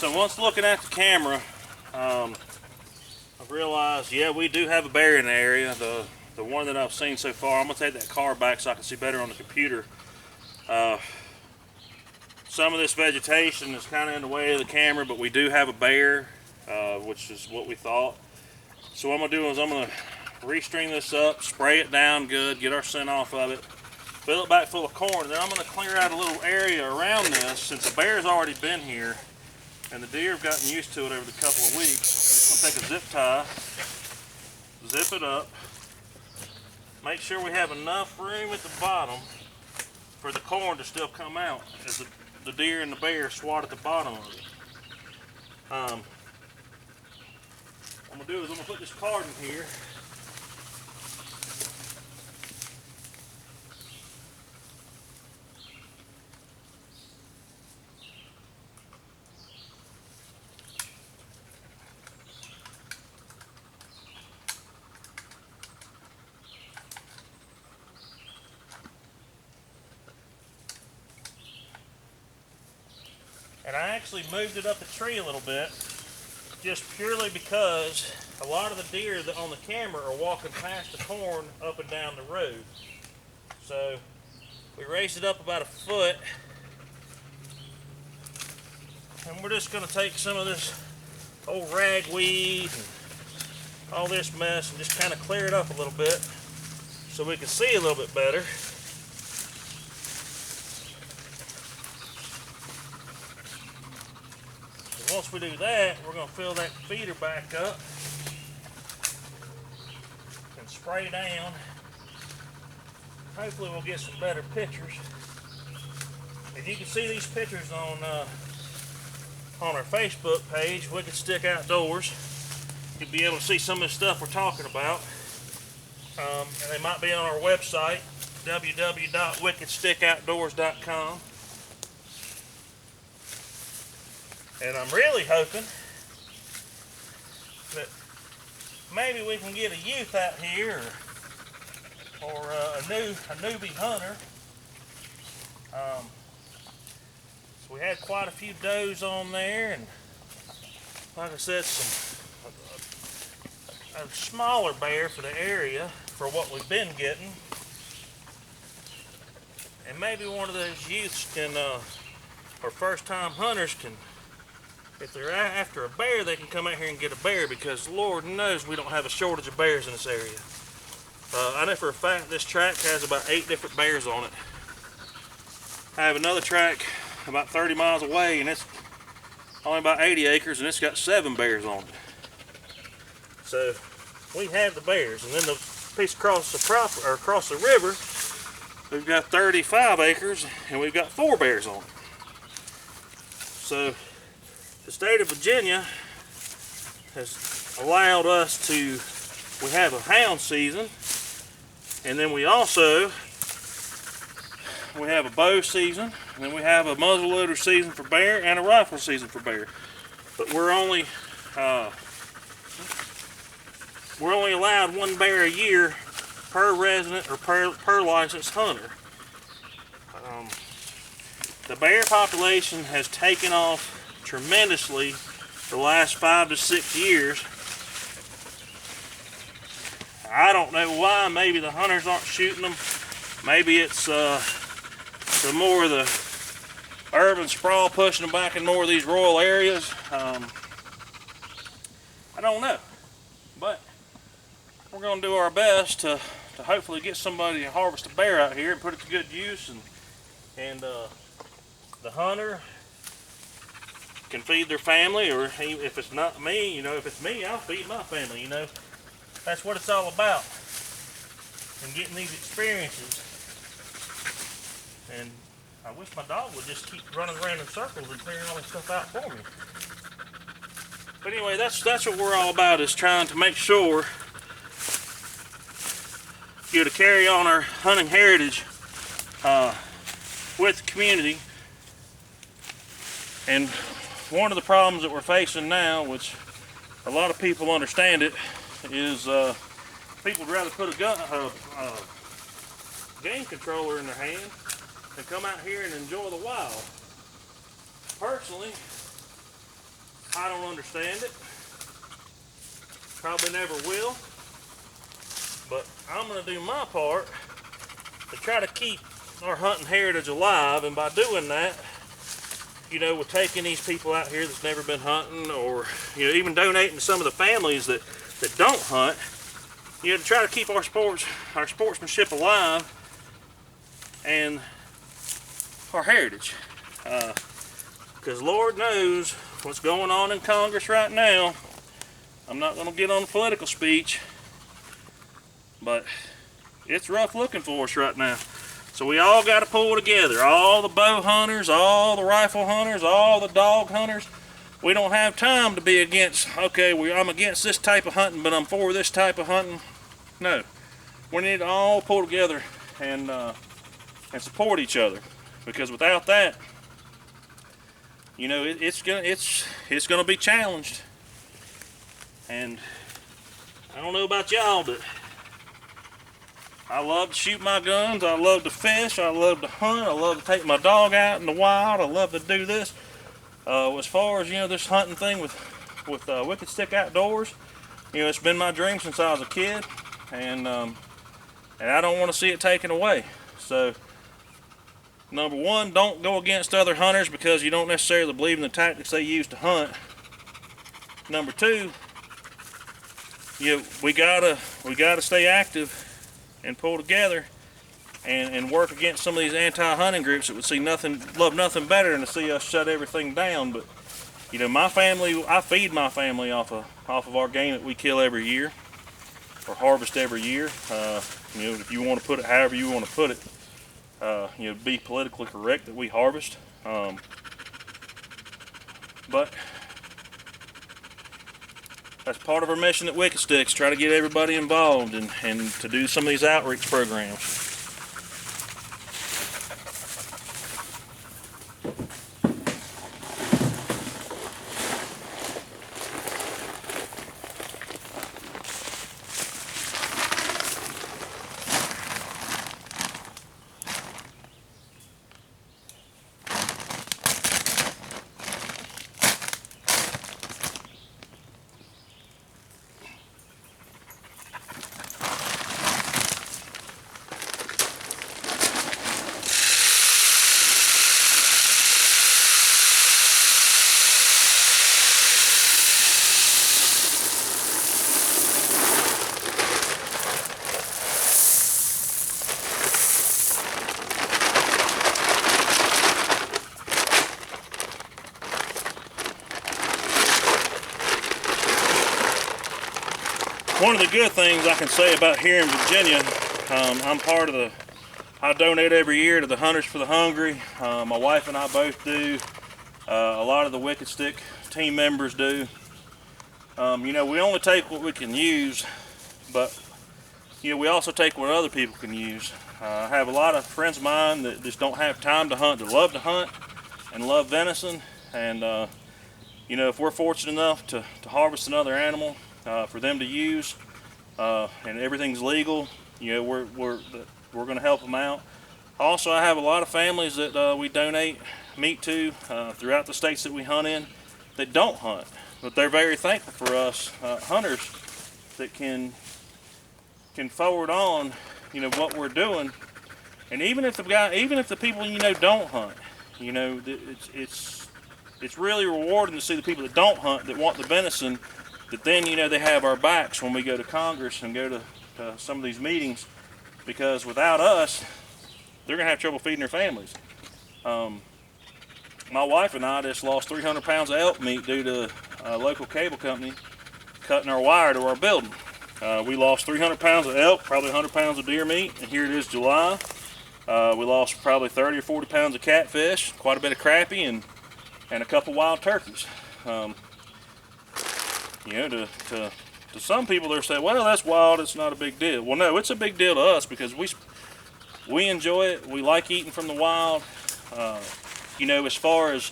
So once looking at the camera, I've realized, yeah, we do have a bear in the area. The one that I've seen so far. I'm gonna take that car back so I can see better on the computer. Some of this vegetation is kind of in the way of the camera, but we do have a bear, which is what we thought. So what I'm gonna do is I'm gonna restring this up, spray it down good, get our scent off of it, fill it back full of corn, and then I'm gonna clear out a little area around this since the bear's already been here and the deer have gotten used to it over the couple of weeks. I'm just gonna take a zip tie, zip it up, make sure we have enough room at the bottom for the corn to still come out as the deer and the bear swat at the bottom of it. What I'm gonna do is I'm gonna put this card in here. And I actually moved it up the tree a little bit, just purely because a lot of the deer that on the camera are walking past the corn up and down the road. So we raised it up about a foot, and we're just going to take some of this old ragweed and all this mess and just kind of clear it up a little bit so we can see a little bit better. Once we do that, we're going to fill that feeder back up and spray down. Hopefully we'll get some better pictures. If you can see these pictures on our Facebook page, Wicked Stick Outdoors, you'll be able to see some of the stuff we're talking about. And they might be on our website, www.wickedstickoutdoors.com. And I'm really hoping that maybe we can get a youth out here or a newbie hunter. So we had quite a few does on there, and like I said, a smaller bear for the area for what we've been getting. And maybe one of those youths can, or first-time hunters can, if they're after a bear, they can come out here and get a bear, because Lord knows we don't have a shortage of bears in this area. I know for a fact this track has about 8 different bears on it. I have another track about 30 miles away, and it's only about 80 acres, and it's got 7 bears on it. So we have the bears, and then the piece across the river, we've got 35 acres, and we've got 4 bears on it. So the state of Virginia has allowed us to, we have a hound season, and then we have a bow season, and then we have a muzzleloader season for bear and a rifle season for bear. But we're only allowed 1 bear a year per resident or per licensed hunter. The bear population has taken off tremendously the last 5 to 6 years. I don't know why. Maybe the hunters aren't shooting them. Maybe it's the more of the urban sprawl pushing them back in more of these rural areas. I don't know, but we're going to do our best to hopefully get somebody to harvest a bear out here and put it to good use, and the hunter can feed their family, or if it's not me, if it's me, I'll feed my family. That's what it's all about, and getting these experiences. And I wish my dog would just keep running around in circles and clearing all this stuff out for me. But anyway, that's what we're all about, is trying to make sure to carry on our hunting heritage with the community. And one of the problems that we're facing now, which a lot of people understand it, is people would rather put a game controller in their hand than come out here and enjoy the wild. Personally, I don't understand it. Probably never will. But I'm going to do my part to try to keep our hunting heritage alive, and by doing that, you know, we're taking these people out here that's never been hunting, or, you know, even donating to some of the families that don't hunt, you know, to try to keep our sportsmanship alive and our heritage. Because Lord knows what's going on in Congress right now. I'm not going to get on a political speech, but it's rough looking for us right now. So we all got to pull together. All the bow hunters, all the rifle hunters, all the dog hunters. We don't have time to be against, okay, I'm against this type of hunting, but I'm for this type of hunting. No. We need to all pull together and support each other. Because without that, you know, it's gonna be challenged. And I don't know about y'all, but I love to shoot my guns, I love to fish, I love to hunt, I love to take my dog out in the wild, I love to do this. As far as, you know, this hunting thing with Wicked Stick Outdoors, you know, it's been my dream since I was a kid, and I don't want to see it taken away. So, number one, don't go against other hunters because you don't necessarily believe in the tactics they use to hunt. Number two, you know, we gotta stay active and pull together and work against some of these anti-hunting groups that would love nothing better than to see us shut everything down. But you know, my family, I feed my family off of our game that we kill every year or harvest every year. You know, if you want to put it however you want to put it, you know, be politically correct that we harvest. But that's part of our mission at Wicked Sticks, try to get everybody involved and to do some of these outreach programs. One of the good things I can say about here in Virginia, I donate every year to the Hunters for the Hungry. My wife and I both do. A lot of the Wicked Stick team members do. You know, we only take what we can use, but you know, we also take what other people can use. I have a lot of friends of mine that just don't have time to hunt, that love to hunt and love venison. And you know, if we're fortunate enough to harvest another animal for them to use, and everything's legal, you know, we're going to help them out. Also, I have a lot of families that we donate meat to throughout the states that we hunt in that don't hunt, but they're very thankful for us hunters that can forward on, you know, what we're doing. And even if the people, you know, don't hunt, you know, it's really rewarding to see the people that don't hunt, that want the venison, that then, you know, they have our backs when we go to Congress and go to some of these meetings, because without us, they're going to have trouble feeding their families. My wife and I just lost 300 pounds of elk meat due to a local cable company cutting our wire to our building. We lost 300 pounds of elk, probably 100 pounds of deer meat, and here it is July. We lost probably 30 or 40 pounds of catfish, quite a bit of crappie, and a couple wild turkeys. You know, to some people they're saying, well, that's wild, it's not a big deal. Well, no, it's a big deal to us because we enjoy it. We like eating from the wild. You know, as far as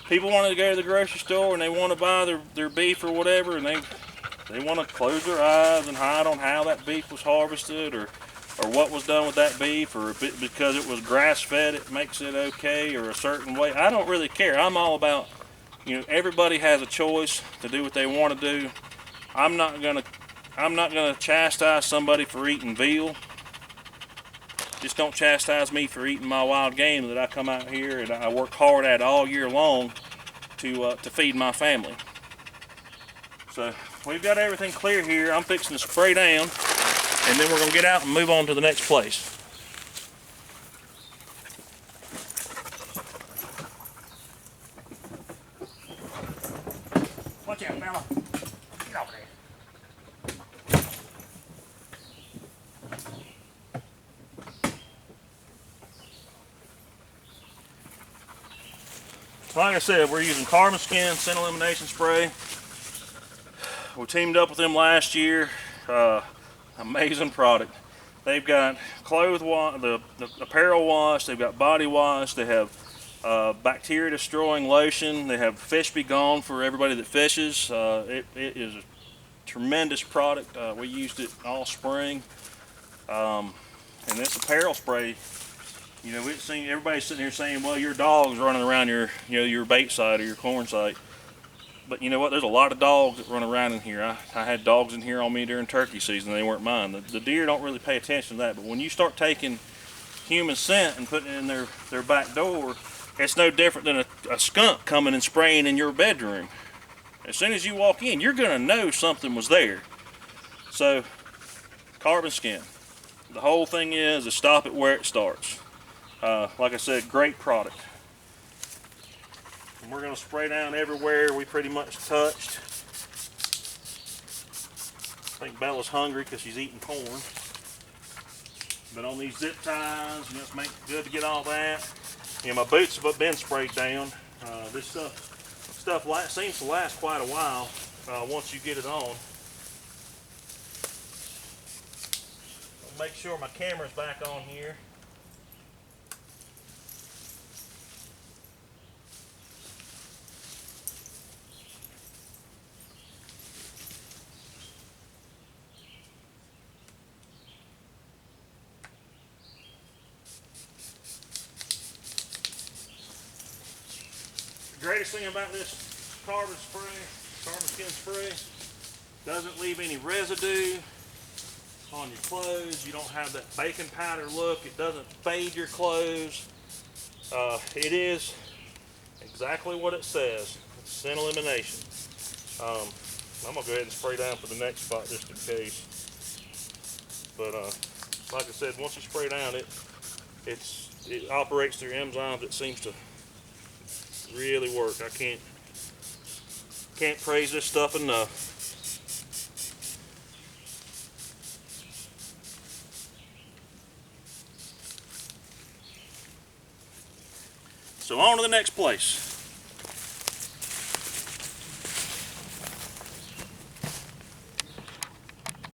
people want to go to the grocery store and they want to buy their beef or whatever, and they want to close their eyes and hide on how that beef was harvested or what was done with that beef, or because it was grass-fed it makes it okay, or a certain way. I don't really care. I'm all about You know, everybody has a choice to do what they want to do. I'm not gonna chastise somebody for eating veal. Just don't chastise me for eating my wild game that I come out here and I work hard at all year long to feed my family. So we've got everything clear here. I'm fixing to spray down, and then we're gonna get out and move on to the next place. Watch out, fella. Get over there. Like I said, we're using carbon skin scent elimination spray. We teamed up with them last year. Amazing product. They've got clothes wash, the apparel wash, they've got body wash, they have bacteria destroying lotion, they have Fish Be Gone for everybody that fishes. It is a tremendous product. We used it all spring. And this apparel spray, you know, everybody's sitting here saying, well, your dog's running around your bait site or your corn site. But you know what? There's a lot of dogs that run around in here. I had dogs in here on me during turkey season. They weren't mine. The deer don't really pay attention to that. But when you start taking human scent and putting it in their back door, it's no different than a skunk coming and spraying in your bedroom. As soon as you walk in, you're going to know something was there. So, carbon skin. The whole thing is to stop it where it starts. Like I said, great product. And we're going to spray down everywhere we pretty much touched. I think Bella's hungry because she's eating corn. But on these zip ties, you know, it's good to get all that. You know, my boots have been sprayed down. This stuff seems to last quite a while once you get it on. I'll make sure my camera's back on here. The greatest thing about this carbon skin spray, doesn't leave any residue on your clothes. You don't have that baking powder look. It doesn't fade your clothes. It is exactly what it says. It's scent elimination. I'm gonna go ahead and spray down for the next spot just in case. But like I said, once you spray down, it operates through enzymes. It seems to really work. I can't praise this stuff enough. So on to the next place.